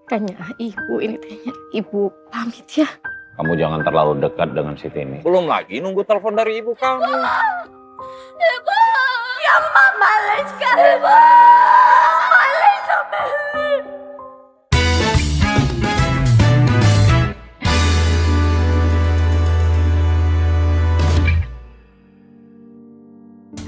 Tanya ibu ini tanya. Ibu pamit ya. Kamu jangan terlalu dekat dengan si Tini. Belum lagi nunggu telepon dari ibu kamu. Ibu! Ya mama sekali, ibu! Malis sama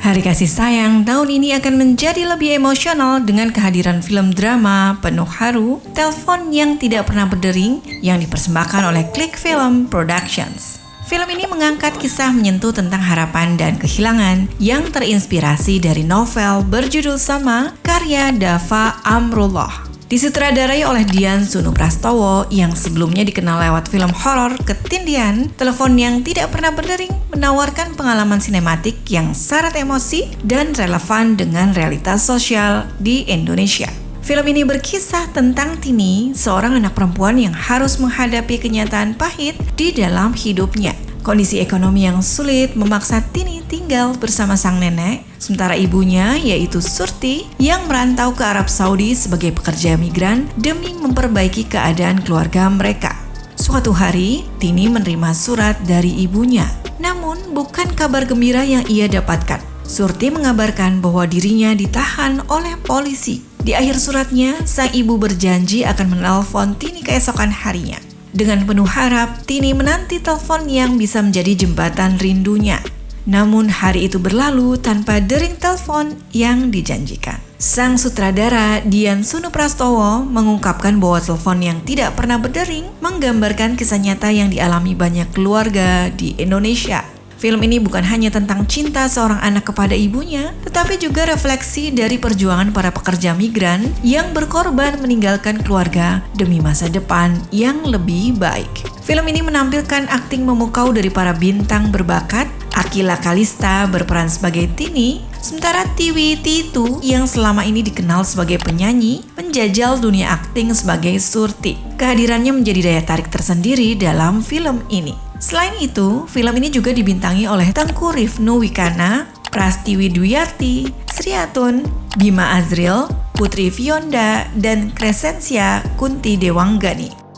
Hari Kasih Sayang tahun ini akan menjadi lebih emosional dengan kehadiran film drama penuh haru, Telepon yang Tidak Pernah Berdering yang dipersembahkan oleh Klik Film Productions. Film ini mengangkat kisah menyentuh tentang harapan dan kehilangan yang terinspirasi dari novel berjudul sama karya Dava Amrullah. Disutradarai oleh Dian Sunuprastowo yang sebelumnya dikenal lewat film horor Ketindihan, Telepon yang Tidak Pernah Berdering menawarkan pengalaman sinematik yang syarat emosi dan relevan dengan realitas sosial di Indonesia. Film ini berkisah tentang Tini, seorang anak perempuan yang harus menghadapi kenyataan pahit di dalam hidupnya. Kondisi ekonomi yang sulit memaksa Tini tinggal bersama sang nenek, sementara ibunya yaitu Surti yang merantau ke Arab Saudi sebagai pekerja migran demi memperbaiki keadaan keluarga mereka. Suatu hari, Tini menerima surat dari ibunya, namun bukan kabar gembira yang ia dapatkan. Surti mengabarkan bahwa dirinya ditahan oleh polisi. Di akhir suratnya, sang ibu berjanji akan menelpon Tini keesokan harinya. Dengan penuh harap, Tini menanti telepon yang bisa menjadi jembatan rindunya. Namun hari itu berlalu tanpa dering telepon yang dijanjikan. Sang sutradara Dian Sunuprastowo mengungkapkan bahwa telepon yang tidak pernah berdering menggambarkan kisah nyata yang dialami banyak keluarga di Indonesia. Film ini bukan hanya tentang cinta seorang anak kepada ibunya, tetapi juga refleksi dari perjuangan para pekerja migran yang berkorban meninggalkan keluarga demi masa depan yang lebih baik. Film ini menampilkan akting memukau dari para bintang berbakat. Akila Kalista berperan sebagai Tini, sementara Tiwi Titu yang selama ini dikenal sebagai penyanyi menjajal dunia akting sebagai Surti. Kehadirannya menjadi daya tarik tersendiri dalam film ini. Selain itu, film ini juga dibintangi oleh Tengku Rifnu Wikana, Prastiwi Dwiarti, Sri Atun, Bima Azril, Putri Fionda, dan Crescencia Kunti Dewanggani.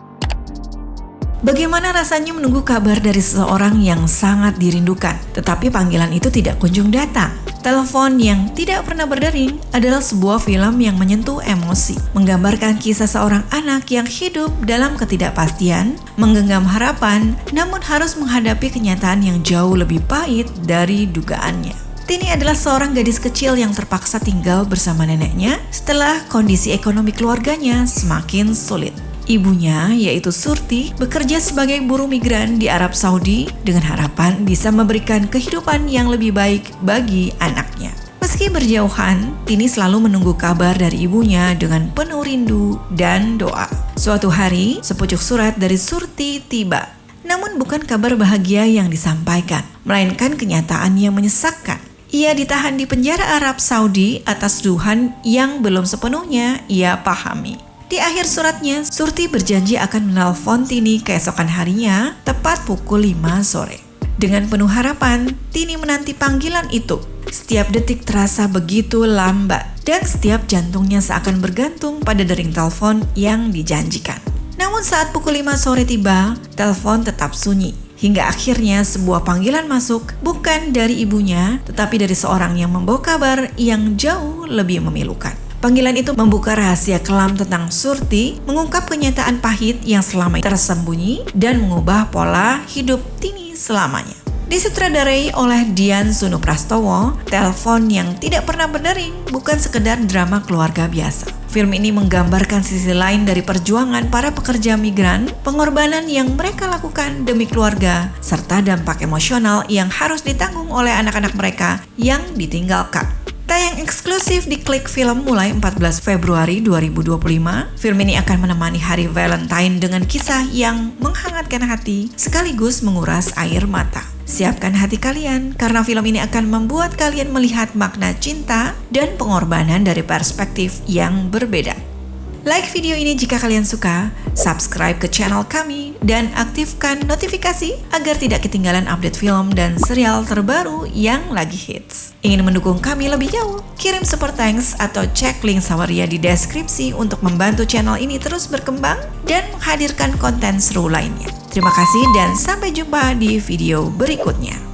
Bagaimana rasanya menunggu kabar dari seseorang yang sangat dirindukan, tetapi panggilan itu tidak kunjung datang? Telepon yang Tidak Pernah Berdering adalah sebuah film yang menyentuh emosi, menggambarkan kisah seorang anak yang hidup dalam ketidakpastian, menggenggam harapan, namun harus menghadapi kenyataan yang jauh lebih pahit dari dugaannya. Tini adalah seorang gadis kecil yang terpaksa tinggal bersama neneknya setelah kondisi ekonomi keluarganya semakin sulit. Ibunya, yaitu Surti, bekerja sebagai buruh migran di Arab Saudi dengan harapan bisa memberikan kehidupan yang lebih baik bagi anaknya. Meski berjauhan, Tini selalu menunggu kabar dari ibunya dengan penuh rindu dan doa. Suatu hari, sepucuk surat dari Surti tiba. Namun bukan kabar bahagia yang disampaikan, melainkan kenyataan yang menyesakkan. Ia ditahan di penjara Arab Saudi atas tuduhan yang belum sepenuhnya ia pahami. Di akhir suratnya, Surti berjanji akan menelpon Tini keesokan harinya tepat pukul 5 sore. Dengan penuh harapan, Tini menanti panggilan itu. Setiap detik terasa begitu lambat dan setiap jantungnya seakan bergantung pada dering telepon yang dijanjikan. Namun saat pukul 5 sore tiba, telepon tetap sunyi. Hingga akhirnya sebuah panggilan masuk bukan dari ibunya, tetapi dari seorang yang membawa kabar yang jauh lebih memilukan. Panggilan itu membuka rahasia kelam tentang Surti, mengungkap kenyataan pahit yang selama ini tersembunyi, dan mengubah pola hidup Tini selamanya. Disutradarai oleh Dian Sunuprastowo, Telepon yang Tidak Pernah Berdering bukan sekedar drama keluarga biasa. Film ini menggambarkan sisi lain dari perjuangan para pekerja migran, pengorbanan yang mereka lakukan demi keluarga, serta dampak emosional yang harus ditanggung oleh anak-anak mereka yang ditinggalkan. Tayang eksklusif di Klik Film mulai 14 Februari 2025. Film ini akan menemani hari Valentine dengan kisah yang menghangatkan hati sekaligus menguras air mata. Siapkan hati kalian karena film ini akan membuat kalian melihat makna cinta dan pengorbanan dari perspektif yang berbeda. Like video ini jika kalian suka, subscribe ke channel kami, dan aktifkan notifikasi agar tidak ketinggalan update film dan serial terbaru yang lagi hits. Ingin mendukung kami lebih jauh? Kirim super thanks atau cek link Samaria di deskripsi untuk membantu channel ini terus berkembang dan menghadirkan konten seru lainnya. Terima kasih dan sampai jumpa di video berikutnya.